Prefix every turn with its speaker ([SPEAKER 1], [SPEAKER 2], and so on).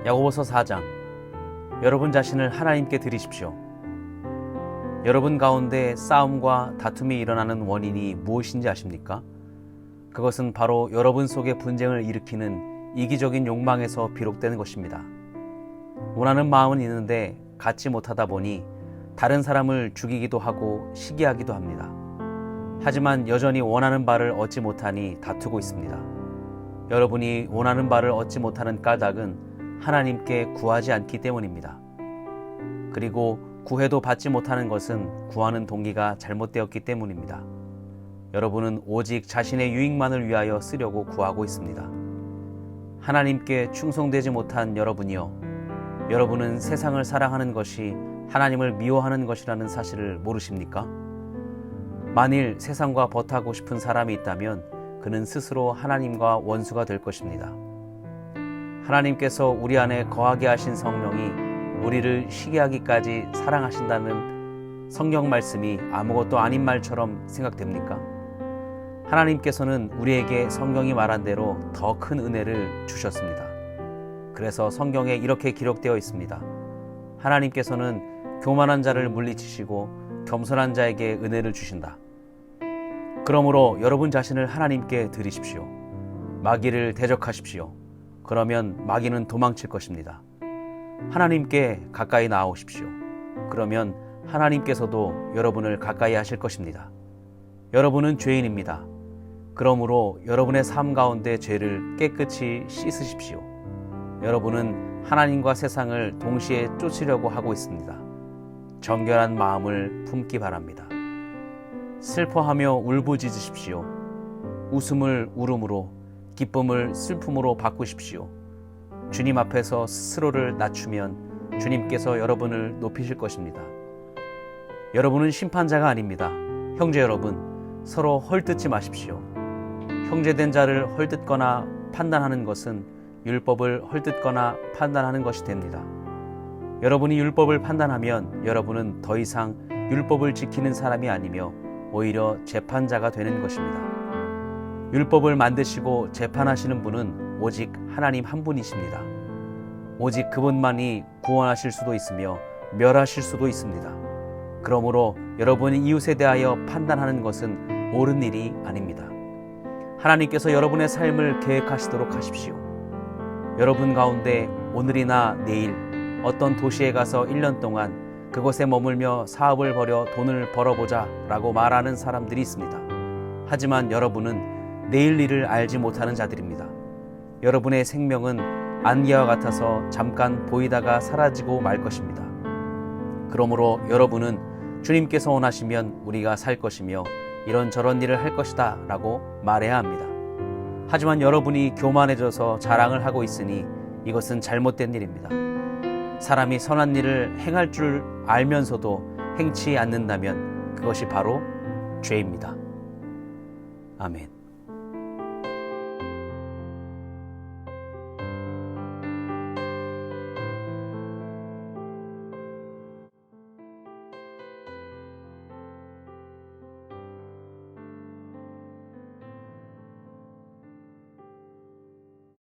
[SPEAKER 1] 야고보서 4장. 여러분 자신을 하나님께 드리십시오. 여러분 가운데 싸움과 다툼이 일어나는 원인이 무엇인지 아십니까? 그것은 바로 여러분 속에 분쟁을 일으키는 이기적인 욕망에서 비롯되는 것입니다. 원하는 마음은 있는데 갖지 못하다 보니 다른 사람을 죽이기도 하고 시기하기도 합니다. 하지만 여전히 원하는 바를 얻지 못하니 다투고 있습니다. 여러분이 원하는 바를 얻지 못하는 까닭은 하나님께 구하지 않기 때문입니다. 그리고 구해도 받지 못하는 것은 구하는 동기가 잘못되었기 때문입니다. 여러분은 오직 자신의 유익만을 위하여 쓰려고 구하고 있습니다. 하나님께 충성되지 못한 여러분이요, 여러분은 세상을 사랑하는 것이 하나님을 미워하는 것이라는 사실을 모르십니까? 만일 세상과 버타고 싶은 사람이 있다면 그는 스스로 하나님과 원수가 될 것입니다. 하나님께서 우리 안에 거하게 하신 성령이 우리를 시기하기까지 사랑하신다는 성경 말씀이 아무것도 아닌 말처럼 생각됩니까? 하나님께서는 우리에게 성경이 말한 대로 더 큰 은혜를 주셨습니다. 그래서 성경에 이렇게 기록되어 있습니다. 하나님께서는 교만한 자를 물리치시고 겸손한 자에게 은혜를 주신다. 그러므로 여러분 자신을 하나님께 드리십시오. 마귀를 대적하십시오. 그러면 마귀는 도망칠 것입니다. 하나님께 가까이 나아오십시오. 그러면 하나님께서도 여러분을 가까이 하실 것입니다. 여러분은 죄인입니다. 그러므로 여러분의 삶 가운데 죄를 깨끗이 씻으십시오. 여러분은 하나님과 세상을 동시에 쫓으려고 하고 있습니다. 정결한 마음을 품기 바랍니다. 슬퍼하며 울부짖으십시오. 웃음을 울음으로, 기쁨을 슬픔으로 바꾸십시오. 주님 앞에서 스스로를 낮추면 주님께서 여러분을 높이실 것입니다. 여러분은 심판자가 아닙니다. 형제 여러분, 서로 헐뜯지 마십시오. 형제된 자를 헐뜯거나 판단하는 것은 율법을 헐뜯거나 판단하는 것이 됩니다. 여러분이 율법을 판단하면 여러분은 더 이상 율법을 지키는 사람이 아니며 오히려 재판자가 되는 것입니다. 율법을 만드시고 재판하시는 분은 오직 하나님 한 분이십니다. 오직 그분만이 구원하실 수도 있으며 멸하실 수도 있습니다. 그러므로 여러분이 이웃에 대하여 판단하는 것은 옳은 일이 아닙니다. 하나님께서 여러분의 삶을 계획하시도록 하십시오. 여러분 가운데 오늘이나 내일 어떤 도시에 가서 1년 동안 그곳에 머물며 사업을 벌여 돈을 벌어보자 라고 말하는 사람들이 있습니다. 하지만 여러분은 내일 일을 알지 못하는 자들입니다. 여러분의 생명은 안개와 같아서 잠깐 보이다가 사라지고 말 것입니다. 그러므로 여러분은 주님께서 원하시면 우리가 살 것이며 이런저런 일을 할 것이다 라고 말해야 합니다. 하지만 여러분이 교만해져서 자랑을 하고 있으니 이것은 잘못된 일입니다. 사람이 선한 일을 행할 줄 알면서도 행치 않는다면 그것이 바로 죄입니다. 아멘.